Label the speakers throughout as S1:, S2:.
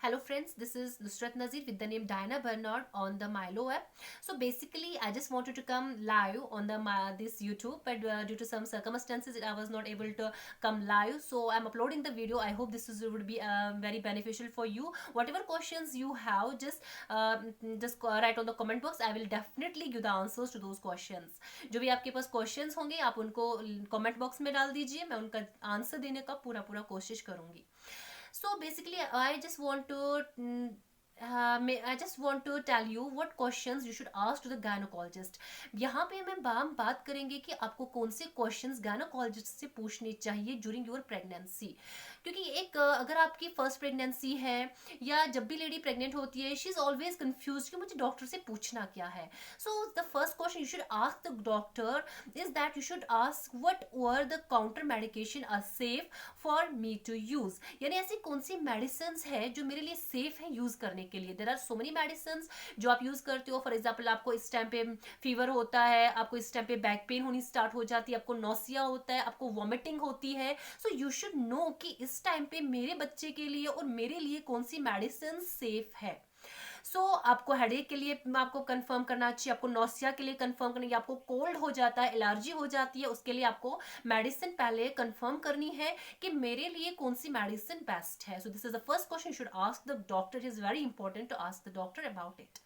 S1: Hello friends, this is Nusrat Nazir with the name Diana Bernard on the Milo app. So basically, I just wanted to come live on the this YouTube, but due to some circumstances, I was not able to come live. So I'm uploading the video. I hope would be very beneficial for you. Whatever questions you have, just write on the comment box. I will definitely give the answers to those questions. जो भी आपके पास questions होंगे, आप उनको comment box में डाल दीजिए. मैं उनका आंसर देने का पूरा कोशिश करूंगी. So basically, I just want to tell you what questions you should ask to the gynecologist. यहाँ पे हम बात करेंगे कि आपको कौन से questions gynecologist से पूछने चाहिए during your pregnancy. क्योंकि अगर आपकी फर्स्ट प्रेगनेंसी है या जब भी लेडी प्रेग्नेंट होती है, शी इज ऑलवेज कंफ्यूज कि मुझे डॉक्टर से पूछना क्या है. So the first question you should ask the doctor is that you should ask what over the counter medication are safe for me to use. यानी ऐसी कौन सी मेडिसिन है जो मेरे लिए सेफ है यूज करने के लिए. There are so many medicine जो आप यूज करते हो. फॉर एग्जाम्पल, आपको इस टाइम पे फीवर होता है, आपको इस टाइम पे बैक पेन होनी स्टार्ट हो जाती है, आपको नोसिया होता है, आपको वॉमिटिंग होती है. सो यू शुड नो कि इस टाइम पे मेरे बच्चे के लिए और मेरे लिए कौन सी मेडिसिन सेफ है. आपको हेडेक के लिए आपको कंफर्म करना चाहिए, आपको नोसिया के लिए कंफर्म करना है, आपको कोल्ड हो जाता है, एलर्जी हो जाती है, उसके लिए आपको मेडिसिन पहले कंफर्म करनी है कि मेरे लिए कौन सी मेडिसिन बेस्ट है. So this is the first question you should ask the doctor. It is very important to ask the doctor about it.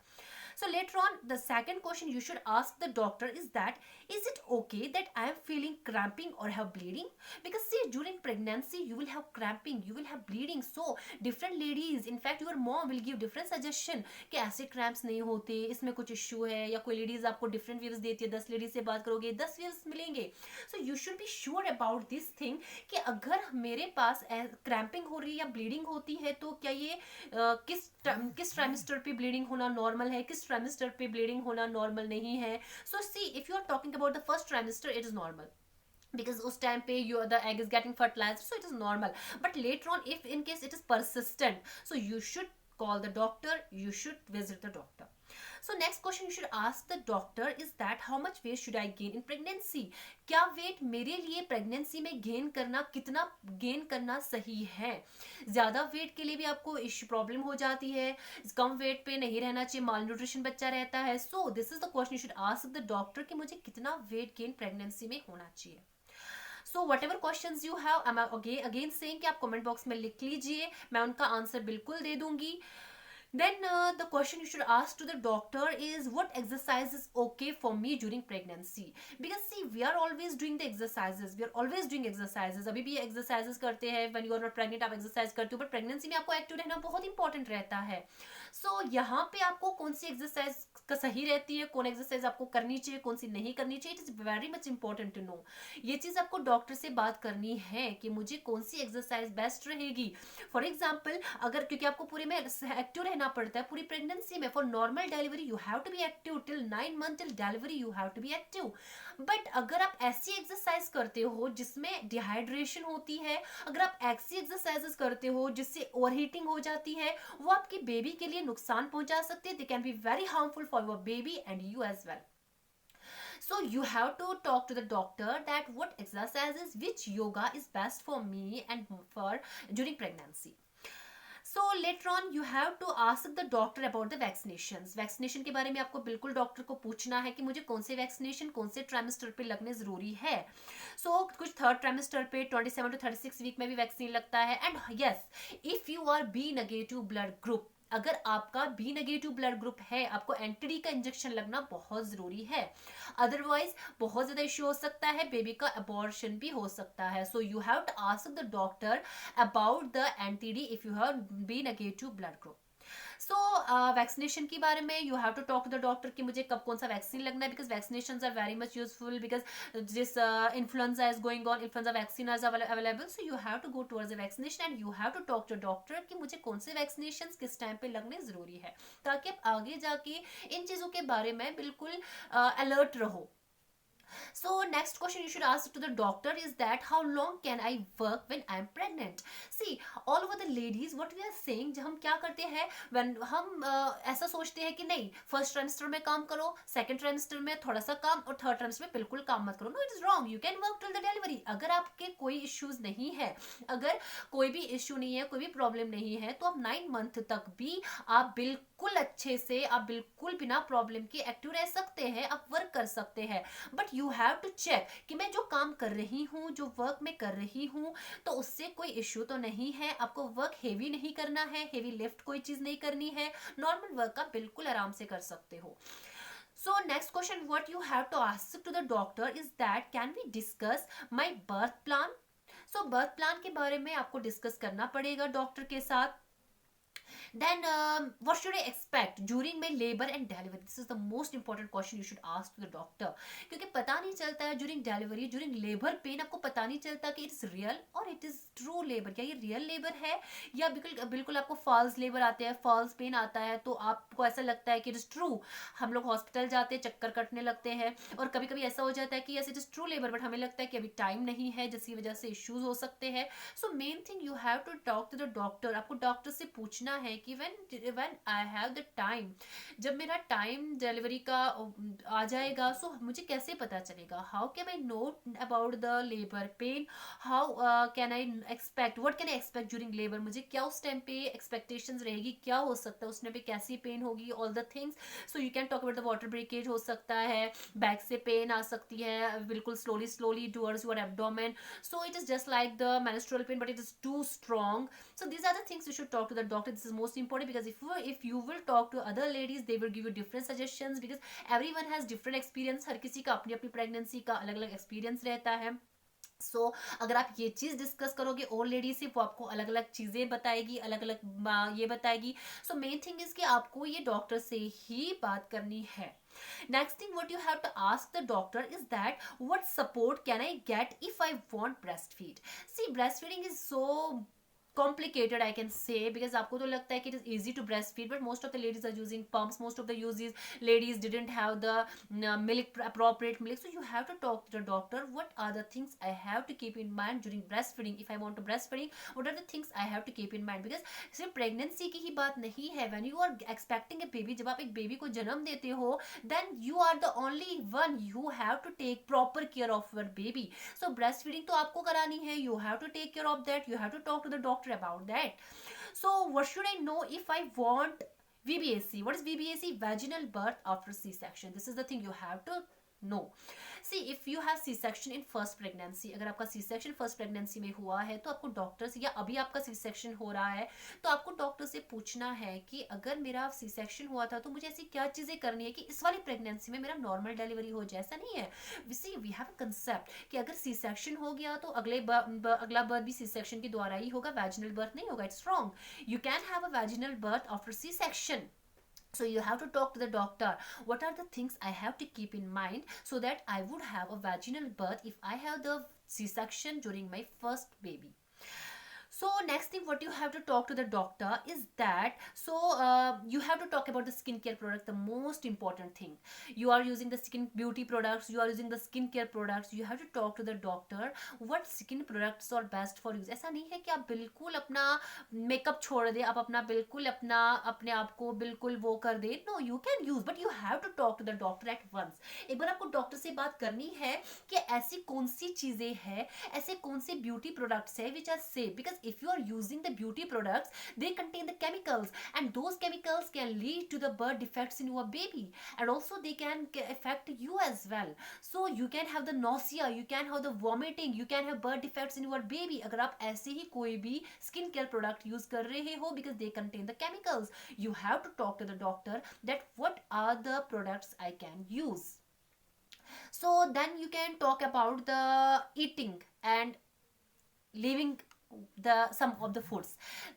S1: So later on, the second question you should ask the doctor is that, is it okay that I am feeling cramping or have bleeding? Because see, during pregnancy, you will have cramping, you will have bleeding. So different ladies, in fact, your mom will give different suggestion कि ऐसे cramps नहीं होते, इसमें कुछ issue है, या कोई ladies आपको different views देती है, 10 ladies से बात करोगे 10 views मिलेंगे. So you should be sure about this thing कि अगर मेरे पास cramping हो रही है या bleeding होती है तो क्या ये किस ट्राइमेस्टर पे ब्लीडिंग होना नॉर्मल है, किस ट्राइमेस्टर पे ब्लीडिंग होना नॉर्मल नहीं है. So see, if you are talking about the first trimester, it is normal because उस time पे the egg is getting fertilized, so it is normal. But later on, if in case it is persistent, so you should call the doctor, you should visit the doctor. So next question you should ask the doctor is that how much weight should I gain in pregnancy? क्या wait मेरे लिए pregnancy में gain करना, कितना gain करना सही है. ज्यादा वेट के लिए भी आपको इश्यू प्रॉब्लम हो जाती है, कम वेट पे नहीं रहना चाहिए, माल न्यूट्रिशन बच्चा रहता है. So this is the question you should ask the doctor कि मुझे कितना वेट गेन प्रेगनेंसी में होना चाहिए. So what ever question you have, I am again saying कि आप कमेंट बॉक्स में लिख लीजिए, मैं उनका आंसर बिल्कुल दे दूंगी. Then the question you should ask to the doctor is what exercise is okay for me during pregnancy. Because see, we are always doing the exercises, we are always doing exercises. अभी भी exercises करते हैं. When you are not pregnant आप exercise करते हो, but pregnancy में आपको active रहना बहुत important रहता है. So यहाँ पे आपको कौन सी exercise का सही रहती है, कौन exercise आपको करनी चाहिए, कौन सी नहीं करनी चाहिए, it is very much important to know. ये चीज़ आपको डॉक्टर से बात करनी है कि मुझे कौन सी exercise बेस्ट रहेगी. फॉर एग्जाम्पल, अगर क्योंकि आपको पूरे में एक्टिव रहना पड़ता है पूरी प्रेगनेंसी में. For normal delivery you have to be active till 9 month, till delivery you have to be active. But अगर आप ऐसी एक्सरसाइज करते हो जिसमें डिहाइड्रेशन होती है, अगर आप ऐसी एक्सरसाइजेस करते हो जिससे ओवरहीटिंग हो जाती है, वो आपकी बेबी के लिए नुकसान पहुंचा सकते हैं. They can be very harmful for your baby and you as well. So you have to talk to the doctor that what exercises, which yoga is best for me and for during pregnancy. So later on you have to ask the doctor about the vaccinations. Vaccination के बारे में आपको बिल्कुल doctor को पूछना है कि मुझे कौन से वैक्सीनेशन कौन से ट्राइमेस्टर पे लगने जरूरी है. कुछ थर्ड ट्राइमेस्टर पे 27 to 36 वीक में भी वैक्सीन लगता है. And yes, if you are B negative blood group, अगर आपका बी नेगेटिव ब्लड ग्रुप है, आपको एंटीडी का इंजेक्शन लगना बहुत जरूरी है. अदरवाइज बहुत ज्यादा इश्यू हो सकता है, बेबी का अबॉर्शन भी हो सकता है. So you have to ask the doctor about the anti D if you have B negative blood group. Vaccination के बारे में you have to talk to the doctor कि मुझे कब कौन सा वैक्सीन लगना है. Because vaccination are very much useful because जिस influenza is going on, influenza vaccine is available. So you have to go towards the vaccination and you have to talk to doctor कि मुझे कौन से vaccination किस time पे लगने जरूरी है, ताकि आप आगे जाके इन चीज़ों के बारे में बिल्कुल अलर्ट रहो. So next question you should ask to the doctor is that how long can I work when I am pregnant? See, all over the ladies what we are saying, जब हम क्या करते हैं when हम ऐसा सोचते हैं कि नहीं फर्स्ट ट्राइमेस्टर में काम करो, सेकंड ट्राइमेस्टर में थोड़ा सा काम और थर्ड ट्राइमेस्टर में बिल्कुल काम मत करो. No, it is wrong. You can work till the delivery. अगर आपके कोई इश्यूज नहीं है, अगर कोई भी इश्यू नहीं है, कोई भी प्रॉब्लम नहीं है, तो आप 9 मंथ तक भी आप बिल्कुल अच्छे से, आप बिल्कुल बिना प्रॉब्लम के एक्टिव रह सकते हैं, आप वर्क कर सकते हैं. But you have to check कि मैं जो काम कर रही हूँ, जो वर्क में कर रही हूँ, तो उससे कोई इश्यू तो नहीं है. आपको वर्क हेवी नहीं करना है, हेवी लिफ्ट कोई चीज नहीं करनी है, नॉर्मल वर्क आप बिल्कुल आराम से कर सकते हो. So next question what you have to ask to the doctor is that can we discuss my birth plan? So birth plan के बारे में आपको डिस्कस करना पड़ेगा डॉक्टर के साथ. Then what should I expect during my labor and delivery? This is the most important question you should ask to the doctor. क्योंकि पता नहीं चलता है during delivery, during labor pain आपको पता नहीं चलता कि it's real और it is true labor. क्या ये real labor है या बिल्कुल बिल्कुल आपको false labor आते हैं, false pain आता है, तो आपको ऐसा लगता है कि it is true. हम लोग हॉस्पिटल जाते हैं, चक्कर कटने लगते हैं, और कभी कभी ऐसा हो जाता है कि yes it is true labor, but हमें लगता है कि अभी टाइम नहीं है, जिसकी वजह से इश्यूज हो सकते हैं. So main thing you have to talk to the doctor. आपको डॉक्टर से पूछना है कि when I have the time, जब मेरा टाइम डिलीवरी का आ जाएगा, सो मुझे कैसे पता चलेगा? How can I know about the labour pain? How can I expect, what can I expect during labour? मुझे क्या उस टाइम पे एक्सपेक्टेशंस रहेगी, क्या हो सकता है उस टाइम पे, कैसी पेन होगी, all the things. So you can talk about the water breakage हो सकता है, बैक से पेन आ सकती है बिल्कुल slowly slowly towards your abdomen. So it is just like the menstrual pain, but it is too strong. So these are the things you should talk to the doctor. This is most important because if you will talk to other ladies, they will give you different suggestions because everyone has different experience. हर किसी का अपनी अपनी pregnancy का अलग अलग experience रहता है. अगर आप ये चीज डिस्कस करोगे और लेडी से, वो आपको अलग अलग चीजें बताएगी, अलग अलग ये बताएगी. मेन थिंग इज कि आपको ये डॉक्टर से ही बात करनी है. Next thing what you have to ask the doctor is that what support can I get if I want breastfeed? See, breastfeeding is so complicated I can say, because आपको तो लगता है कि it is easy to breastfeed, but most of the ladies are using pumps, most of the ladies didn't have the milk, appropriate milk. So you have to talk to the doctor, what are the things I have to keep in mind during breastfeeding? If I want to breastfeeding, what are the things I have to keep in mind? Because सिर्फ pregnancy की ही बात नहीं है. when you are expecting a baby, जब आप एक baby को जन्म देते हो, then you are the only one, you have to take proper care of your baby. So breastfeeding तो आपको करानी है, you have to take care of that, you have to talk to the doctor about that. So what should I know if I want VBAC? What is VBAC? Vaginal birth after C-section. This is the thing you have to know. See, if you have C-section in first pregnancy, अगर आपका C-section first pregnancy में हुआ है, तो आपको doctor से, या अभी आपका C-section हो रहा है, तो आपको डॉक्टर से पूछना है कि अगर मेरा C-section हुआ था तो मुझे ऐसी क्या चीज़ें करनी है कि इस वाली प्रेगनेंसी में मेरा नॉर्मल डिलीवरी हो जाए. ऐसा नहीं है. सी वी हैव अ कंसेप्ट कि अगर C-section हो गया तो अगला बर्थ भी C-section के द्वारा ही होगा, वैजिनल बर्थ नहीं होगा. It's wrong. You can have a vaginal birth after C-section. So you have to talk to the doctor, what are the things I have to keep in mind so that I would have a vaginal birth if I have the C-section during my first baby. So next thing what you have to talk to the doctor is that, you have to talk about the skincare product, the most important thing. You are using the skin beauty products, you are using the skincare products, you have to talk to the doctor what skin products are best for use. ऐसा नहीं है कि आप बिल्कुल अपना makeup छोड़ दे, आप अपना बिल्कुल अपने आप को बिल्कुल वो कर दे. No, you can use, but you have to talk to the doctor at once. एक बार आपको डॉक्टर से बात करनी है कि ऐसी कौन सी चीजें हैं, ऐसे कौन से ब्यूटी प्रोडक्ट्स है which are safe. Because if you are using the beauty products, they contain the chemicals, and those chemicals can lead to the birth defects in your baby, and also they can affect you as well. So you can have the nausea, you can have the vomiting, you can have birth defects in your baby अगर आप ऐसे ही कोई भी skin care product use कर रहे हो, because they contain the chemicals. You have to talk to the doctor that what are the products I can use. So then you can talk about the eating and living some of the foods.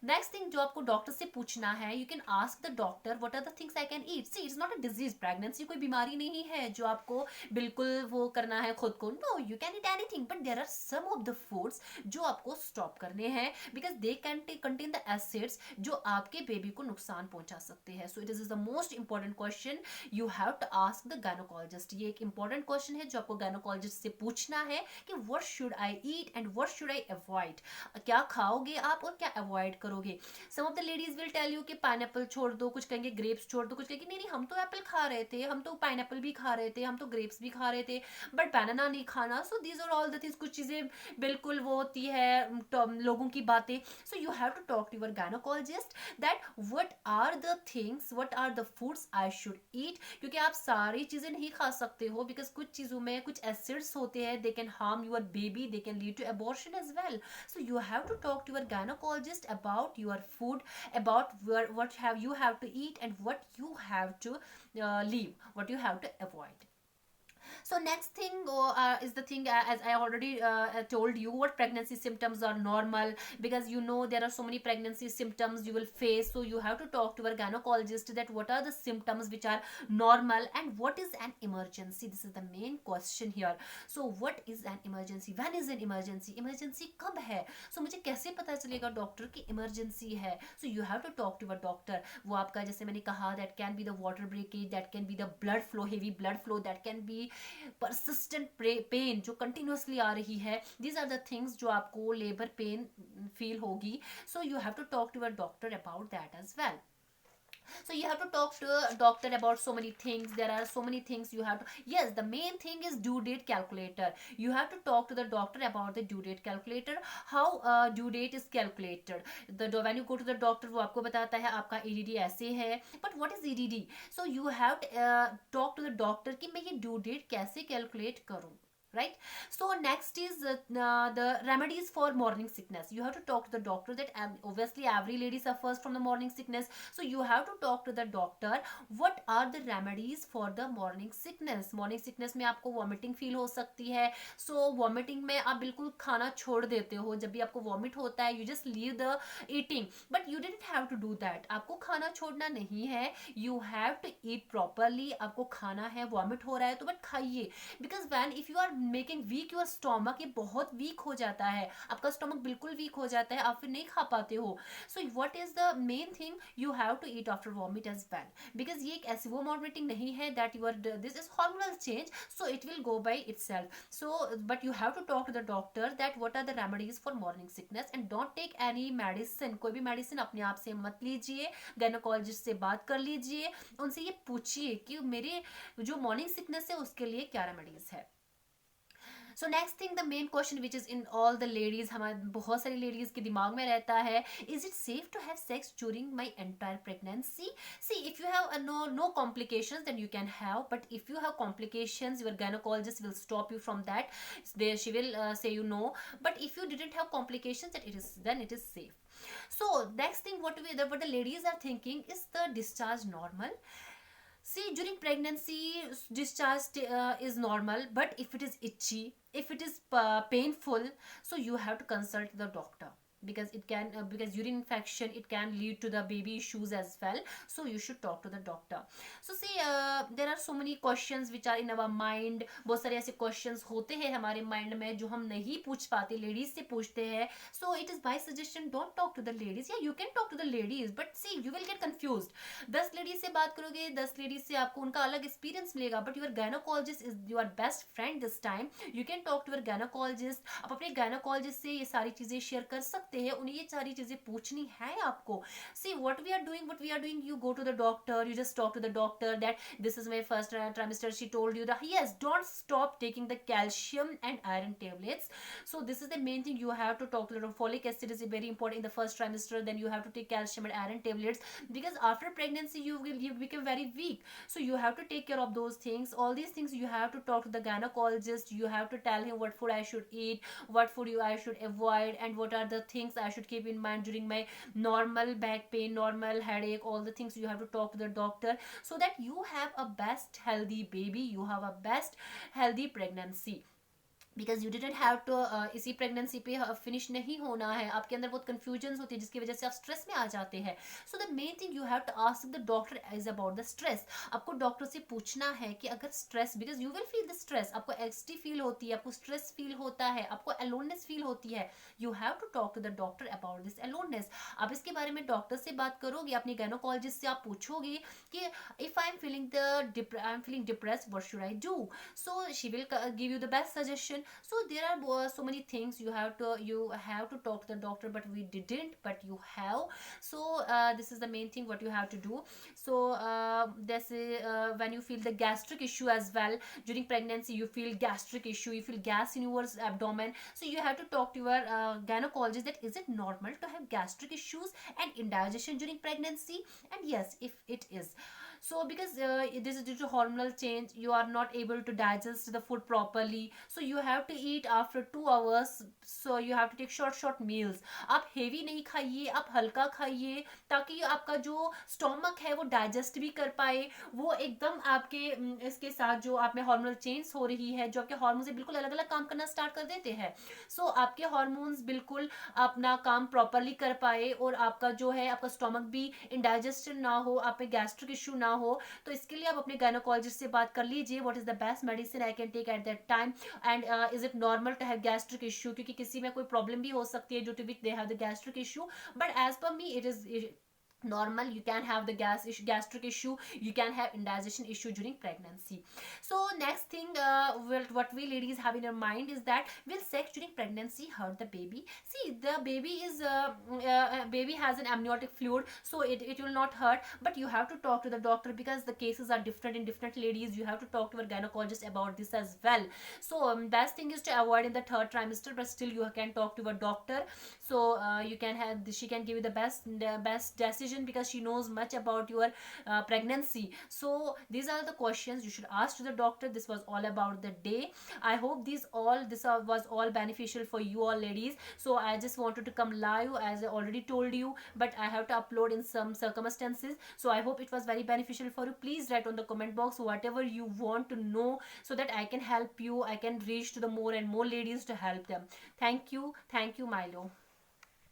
S1: Next thing जो आपको doctor से पूछना है, you can ask the doctor what are the things I can eat. See, it's not a disease. Pregnancy कोई बीमारी नहीं है जो आपको बिल्कुल वो करना है खुद को. No, you can eat anything, but there are some of the foods जो आपको stop करने हैं because they can contain the acids जो आपके बेबी को नुकसान पहुंचा सकते हैं. So it is the most important question you have to ask the gynecologist. ये एक important question है जो आपको gynecologist से पूछना है कि what should I eat and what should I avoid. क्या खाओगे आप और क्या अवॉइड करोगे. Some of the ladies will tell you कि पाइनएप्पल छोड़ दो, कुछ कहेंगे ग्रेप्स छोड़ दो, कुछ कहेंगे नहीं नहीं हम तो एप्पल खा रहे थे, हम तो पाइनएप्पल भी खा रहे थे, हम तो ग्रेप्स भी खा रहे थे, बट बनाना नहीं खाना. So these are all the things. कुछ चीजें बिल्कुल वो होती है लोगों की बातें. So you have to talk to your gynaecologist that what are the things, what are the foods I should eat. क्योंकि आप सारी चीजें नहीं खा सकते हो बिकॉज कुछ चीजों में कुछ एसिड्स होते हैं, they can harm your baby, they can lead to abortion as well. So you have to talk to your gynecologist about your food, about what have you have to eat and what you have to leave, what you have to avoid. So next thing is the thing, as I already told you, what pregnancy symptoms are normal, because you know there are so many pregnancy symptoms you will face. So you have to talk to your gynecologist that what are the symptoms which are normal and what is an emergency. This is the main question here. So what is an emergency, when is an emergency, emergency कब है. So मुझे कैसे पता चलेगा doctor की emergency है. So you have to talk to your doctor. वो आपका जैसे मैंने कहा that can be the water breakage, that can be the blood flow, heavy blood flow, that can be persistent pain जो continuously आ रही है. These are the things जो आपको labor pain feel होगी. So you have to talk to your doctor about that as well. So you have to talk to a doctor about so many things. There are so many things you have to. Yes, the main thing is due date calculator. You have to talk to the doctor about the due date calculator, how due date is calculated. When you go to the doctor वो आपको बताता है आपका EDD ऐसे है. But what is EDD? So you have to talk to the doctor कि मैं ये due date कैसे calculate करूँ. Right. So next is the remedies for morning sickness. You have to talk to the doctor that obviously every lady suffers from the morning sickness. So you have to talk to the doctor what are the remedies for the morning sickness. Morning sickness में आपको vomiting feel हो सकती है. So vomiting में आप बिल्कुल खाना छोड़ देते हो. जब भी आपको vomit होता है you just leave the eating, but you didn't have to do that. आपको खाना छोड़ना नहीं है. You have to eat properly. आपको खाना है, vomit हो रहा है तो बट खाइए. Because when if you are making weak your stomach, ये बहुत वीक हो जाता है, आपका स्टोमक बिल्कुल वीक हो जाता है, आप फिर नहीं खा पाते हो. So what is the main thing, you have to eat after vomit as well, because ये एक ऐसी वो वॉमिटिंग नहीं है that you are this is hormonal change, so it will go by itself. So but you have to talk to the doctor that what are the remedies for morning sickness and don't take any medicine. कोई भी medicine अपने आप से मत लीजिए. Gynaecologist से बात कर लीजिए, उनसे ये पूछिए कि मेरे जो मॉर्निंग सिकनेस है उसके लिए क्या रेमेडीज है. So next thing, the main question which is in all the ladies, हमारे बहुत सारी लेडीज के दिमाग में रहता है, is it safe to have sex during my entire pregnancy. See if you have no complications then you can have, but if you have complications your gynecologist will stop you from that. She will say you no, but if you didn't have complications then it is safe. So next thing what the ladies are thinking, is the discharge normal? See, during pregnancy, discharge is normal, but if it is itchy, if it is painful, so you have to consult the doctor, because it can because urine infection, it can lead to the baby issues as well. So you should talk to the doctor. So see, there are so many questions which are in our mind. बहुत सारे ऐसे questions होते हैं हमारे mind में जो हम नहीं पूछ पाते, ladies से पूछते हैं. So it is by suggestion, don't talk to the ladies. Yeah, you can talk to the ladies, but see, you will get confused. 10 ladies से बात करोगे, 10 ladies से आपको उनका अलग experience मिलेगा, but your gynecologist is your best friend this time. You can talk to your gynecologist. आप अपने gynecologist से ये सारी चीजें share कर सकते हैं, उन्हें ये सारी चीजें पूछनी है आपको. See, what we are doing, you go to the doctor, you just talk to the doctor that this is my first trimester. She told you that yes, don't stop taking the calcium and iron tablets. So this is the main thing, you have to talk to the folic acid is very important in the first trimester. Then you have to take calcium and iron tablets, because after pregnancy you become very weak. So you have to take care of those things. All these things you have to talk to the gynecologist. You have to tell him what food I should eat, what food I should avoid, and what are the things I should keep in mind during my normal back pain, normal headache. All the things you have to talk to the doctor, so that you have a best healthy baby, you have a best healthy pregnancy. Because you didn't have to, इसी pregnancy पे finish नहीं होना है, आपके अंदर बहुत confusion होती है जिसकी वजह से आप स्ट्रेस में आ जाते हैं. So the main thing you have to ask the doctor is about the stress. आपको डॉक्टर से पूछना है कि अगर stress, because you will feel the stress, आपको एंग्जाइटी फील होती है, आपको स्ट्रेस फील होता है, आपको अलोननेस फील होती है, you have to talk to the doctor about this aloneness. आप इसके बारे में डॉक्टर से बात करोगे, अपनी गायनोकोलॉजिस्ट से आप पूछोगे कि if I am feeling I am feeling depressed, what should I do. So she will give you the best suggestion. So there are so many things you have to talk to the doctor, but we didn't, but you have. So this is the main thing what you have to do. So this is when you feel the gastric issue as well during pregnancy, you feel gastric issue, you feel gas in your abdomen, so you have to talk to your gynecologist that is it normal to have gastric issues and indigestion during pregnancy. And yes, if it is, so because this is due to hormonal change, you are not able to digest the food properly, so you have to eat after 2 hours, so you have to take short meals. आप heavy नहीं खाइए, आप हल्का खाइए, ताकि आपका जो stomach है वो डाइजेस्ट भी कर पाए, वो एकदम आपके इसके साथ जो आप में हार्मोनल चेंज हो रही है, जो आपके हार्मोन से बिल्कुल अलग अलग काम करना स्टार्ट कर देते हैं. सो आपके हार्मोन्स बिल्कुल अपना काम प्रॉपरली कर पाए और आपका जो है आपका स्टोमक भी इंडाइजेशन ना हो, आप में गैस्ट्रिक इशू ना हो, तो इसके लिए आप अपने गायनोकोलॉजिस्ट से बात कर लीजिए, what is the best medicine I can take at that time, and is it normal to have gastric issue, क्योंकि किसी में कोई प्रॉब्लम भी हो सकती है due to which they have the gastric issue, but as per me it is normal. You can have the gastric issue, you can have indigestion issue during pregnancy. So next thing, what we ladies have in our mind is that will sex during pregnancy hurt the baby? See, the baby is baby has an amniotic fluid, so it will not hurt, but you have to talk to the doctor because the cases are different in different ladies. You have to talk to your gynecologist about this as well. So best thing is to avoid in the third trimester, but still you can talk to a doctor. So you can have, she can give you the best decision because she knows much about your pregnancy. So these are the questions you should ask to the doctor. This was all about the day. I hope this was all beneficial for you all ladies. So I just wanted to come live as I already told you, but I have to upload in some circumstances. So I hope it was very beneficial for you. Please write on the comment box whatever you want to know, so that I can help you, I can reach to the more and more ladies to help them. Thank you, Milo.